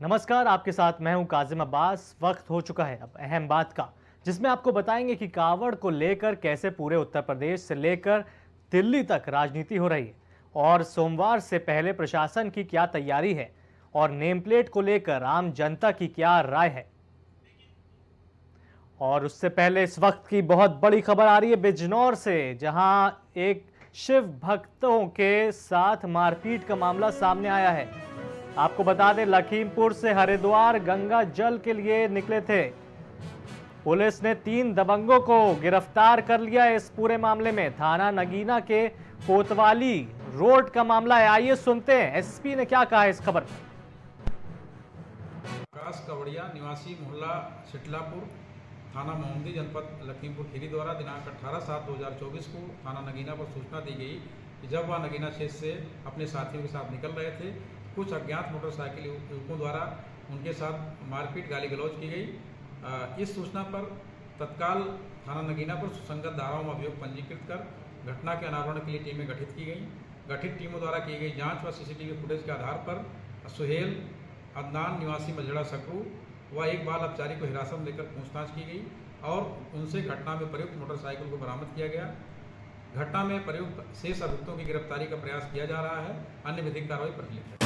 नमस्कार, आपके साथ मैं हूं काजिम अब्बास। वक्त हो चुका है अब अहम बात का, जिसमें आपको बताएंगे कि कावड़ को लेकर कैसे पूरे उत्तर प्रदेश से लेकर दिल्ली तक राजनीति हो रही है और सोमवार से पहले प्रशासन की क्या तैयारी है और नेम प्लेट को लेकर आम जनता की क्या राय है। और उससे पहले इस वक्त की बहुत बड़ी खबर आ रही है बिजनौर से, जहां एक शिव भक्तों के साथ मारपीट का मामला सामने आया है। आपको बता दें, लखीमपुर से हरिद्वार गंगा जल के लिए निकले थे। पुलिस ने 3 दबंगों को गिरफ्तार कर लिया है। इस पूरे मामले में थाना नगीना के कोतवाली रोड का मामला है। आइए सुनते हैं एसपी ने क्या कहा है इस खबर पर। आकाश कवड़िया निवासी मोहल्ला शिटलापुर, थाना मोहम्मदी, जनपद लखीमपुर खीरी द्वारा दिनांक 18/7/2024 को थाना नगीना पर सूचना दी गई कि जब वह नगीना क्षेत्र से अपने साथियों के साथ निकल रहे थे, कुछ अज्ञात मोटरसाइकिल युवकों द्वारा उनके साथ मारपीट गाली गलौज की गई। इस सूचना पर तत्काल थाना नगीना पर सुसंगत धाराओं में अभियोग पंजीकृत कर घटना के अनावरण के लिए टीमें गठित की गई। गठित टीमों द्वारा की गई जांच व सीसीटीवी फुटेज के आधार पर सुहेल अदनान निवासी मजड़ा सकरू व एक बाल अपचारी को हिरासत में लेकर पूछताछ की गई और उनसे घटना में प्रयुक्त मोटरसाइकिल को बरामद किया गया। घटना में प्रयुक्त शेष अभियुक्तों की गिरफ्तारी का प्रयास किया जा रहा है। अन्य विधिक कार्रवाई प्रचलित है।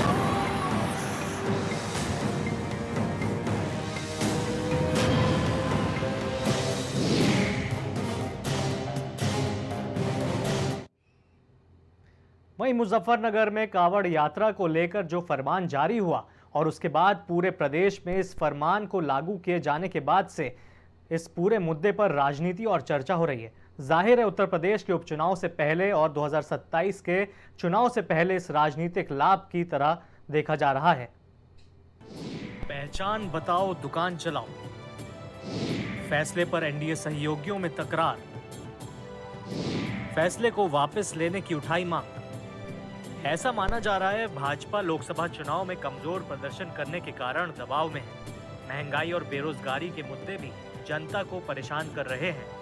वहीं मुजफ्फरनगर में कावड़ यात्रा को लेकर जो फरमान जारी हुआ और उसके बाद पूरे प्रदेश में इस फरमान को लागू किए जाने के बाद से इस पूरे मुद्दे पर राजनीति और चर्चा हो रही है। जाहिर है, उत्तर प्रदेश के उपचुनाव से पहले और 2027 के चुनाव से पहले इस राजनीतिक लाभ की तरह देखा जा रहा है। पहचान बताओ, दुकान चलाओ, फैसले पर एनडीए सहयोगियों में तकरार, फैसले को वापस लेने की उठाई मांग। ऐसा माना जा रहा है भाजपा लोकसभा चुनाव में कमजोर प्रदर्शन करने के कारण दबाव में है। महंगाई और बेरोजगारी के मुद्दे भी जनता को परेशान कर रहे हैं।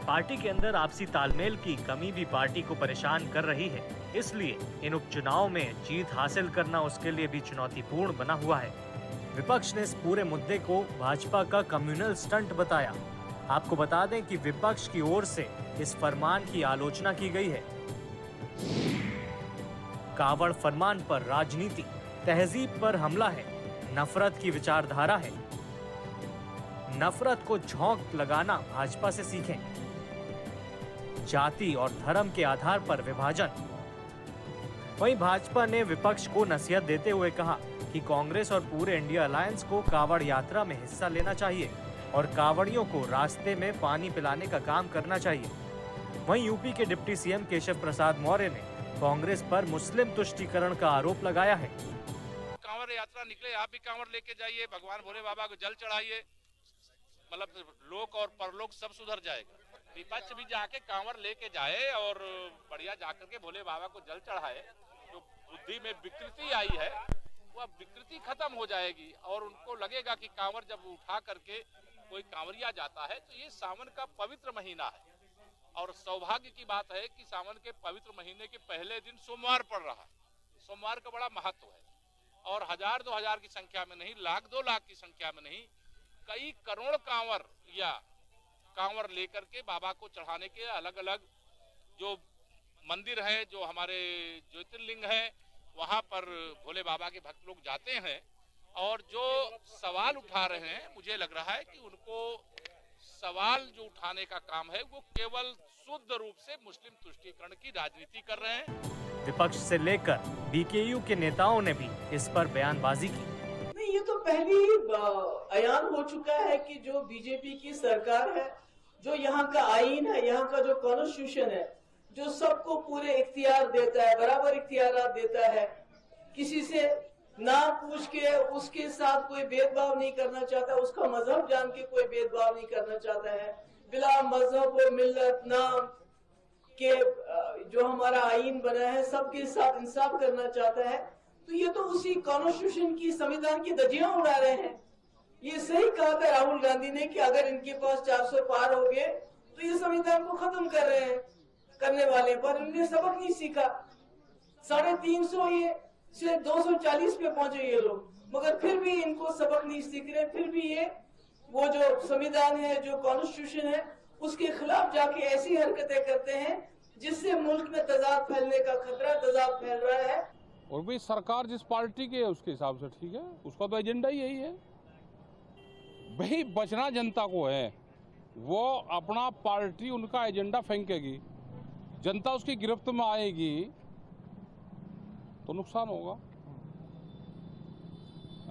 पार्टी के अंदर आपसी तालमेल की कमी भी पार्टी को परेशान कर रही है। इसलिए इन उपचुनाव में जीत हासिल करना उसके लिए भी चुनौतीपूर्ण बना हुआ है। विपक्ष ने इस पूरे मुद्दे को भाजपा का कम्युनल स्टंट बताया। आपको बता दें कि विपक्ष की ओर से इस फरमान की आलोचना की गई है। कावड़ फरमान पर राजनीति, तहजीब पर हमला है, नफरत की विचारधारा है। नफरत को झोंक लगाना भाजपा से सीखें। जाति और धर्म के आधार पर विभाजन। वहीं भाजपा ने विपक्ष को नसीहत देते हुए कहा कि कांग्रेस और पूरे इंडिया अलायंस को कावड़ यात्रा में हिस्सा लेना चाहिए और कावड़ियों को रास्ते में पानी पिलाने का काम करना चाहिए। वहीं यूपी के डिप्टी सीएम केशव प्रसाद मौर्य ने कांग्रेस पर मुस्लिम तुष्टीकरण का आरोप लगाया है। कांवड़ यात्रा निकले, आप भी कांवड़ लेके जाइए, भगवान भोले बाबा को जल चढ़ाइए, मतलब लोक और परलोक सब सुधर जाएगा। विपक्ष भी जाके कांवड़ लेके जाए और बढ़िया जाकर के भोले बाबा को जल चढ़ाए। जो बुद्धि में विकृति आई है वह विकृति खत्म हो जाएगी और उनको लगेगा कि कांवड़ जब उठा करके कोई कांवरिया जाता है तो ये सावन का पवित्र महीना है और सौभाग्य की बात है कि सावन के पवित्र महीने के पहले दिन सोमवार पड़ रहा है। सोमवार का बड़ा महत्व है और 1000-2000 की संख्या में नहीं, 1,00,000-2 लाख की संख्या में नहीं, कई करोड़ कांवर या कांवर लेकर के बाबा को चढ़ाने के अलग अलग जो मंदिर है, जो हमारे ज्योतिर्लिंग है, वहां पर भोले बाबा के भक्त लोग जाते हैं और जो सवाल उठा रहे हैं, मुझे लग रहा है कि उनको सवाल जो उठाने का काम है वो केवल शुद्ध रूप से मुस्लिम तुष्टीकरण की राजनीति कर रहे हैं। विपक्ष से लेकर बीकेयू के नेताओं ने भी इस पर बयानबाजी की। नहीं, ये तो पहले ही अयान हो चुका है कि जो बीजेपी की सरकार है, जो यहाँ का आईन है, यहाँ का जो कॉन्स्टिट्यूशन है, जो सबको पूरे इख्तियार देता है, बराबर इख्तियार देता है, किसी से ना पूछ के उसके साथ कोई भेदभाव नहीं करना चाहता, उसका मजहब जान के कोई भेदभाव नहीं करना चाहता है, बिला मजहब और मिल्लत नाम के जो हमारा आईन बना है सबके साथ इंसाफ करना चाहता है। तो ये तो उसी कॉन्स्टिट्यूशन की, संविधान की धज्जियां उड़ा रहे हैं। ये सही कहा था राहुल गांधी ने कि अगर इनके पास 400 पार हो गए तो ये संविधान को खत्म कर रहे हैं, करने वाले, पर इन्होंने सबक नहीं सीखा। 350 ये से 240 पे पहुंचे ये लोग। मगर फिर भी इनको सबक नहीं सीख रहे, फिर भी ये वो जो संविधान है, जो कॉन्स्टिट्यूशन है, उसके खिलाफ जाके ऐसी हरकतें करते हैं जिससे मुल्क में तजाद फैलने का खतरा, तजाद फैल रहा है। और भाई सरकार जिस पार्टी की है उसके हिसाब से ठीक है, उसका तो एजेंडा ही यही है। भाई बचना जनता को है, वो अपना पार्टी उनका एजेंडा फेंकेगी, जनता उसकी गिरफ्त में आएगी तो नुकसान होगा।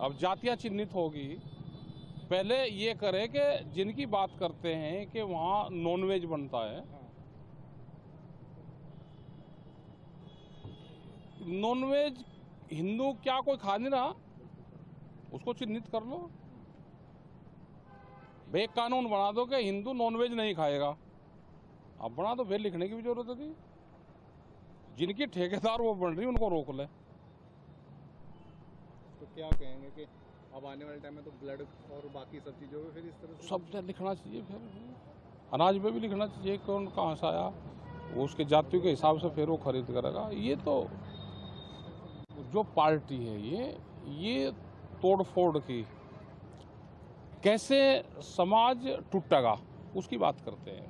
अब जातियां चिन्हित होगी। पहले ये करे कि जिनकी बात करते हैं कि वहाँ नॉनवेज बनता है, नॉनवेज हिंदू क्या कोई खा नहीं रहा, उसको चिन्हित कर लो। भाई एक कानून बना दो कि हिंदू नॉनवेज नहीं खाएगा, अब बना दो, फिर लिखने की भी जरूरत थी। जिनकी ठेकेदार वो बन रही उनको रोक ले। तो क्या कहेंगे कि अब आने वाले टाइम में तो ब्लड और बाकी सब चीज़ों में फिर इस तरह से सब लिखना चाहिए, फिर अनाज में भी लिखना चाहिए कौन कहाँ से आया, वो उसके जातियों के हिसाब से फिर वो खरीद करेगा। ये तो जो पार्टी है ये तोड़ फोड़ की कैसे समाज टूटेगा उसकी बात करते हैं।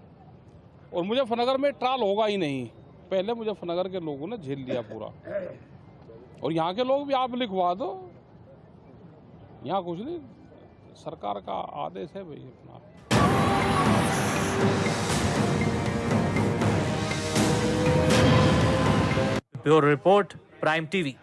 और मुजफ्फरनगर में ट्रायल होगा ही नहीं, पहले मुजफ्फरनगर के लोगों ने झेल लिया पूरा, और यहाँ के लोग भी आप लिखवा दो, यहाँ कुछ नहीं, सरकार का आदेश है भाई अपना। Bureau report, prime TV.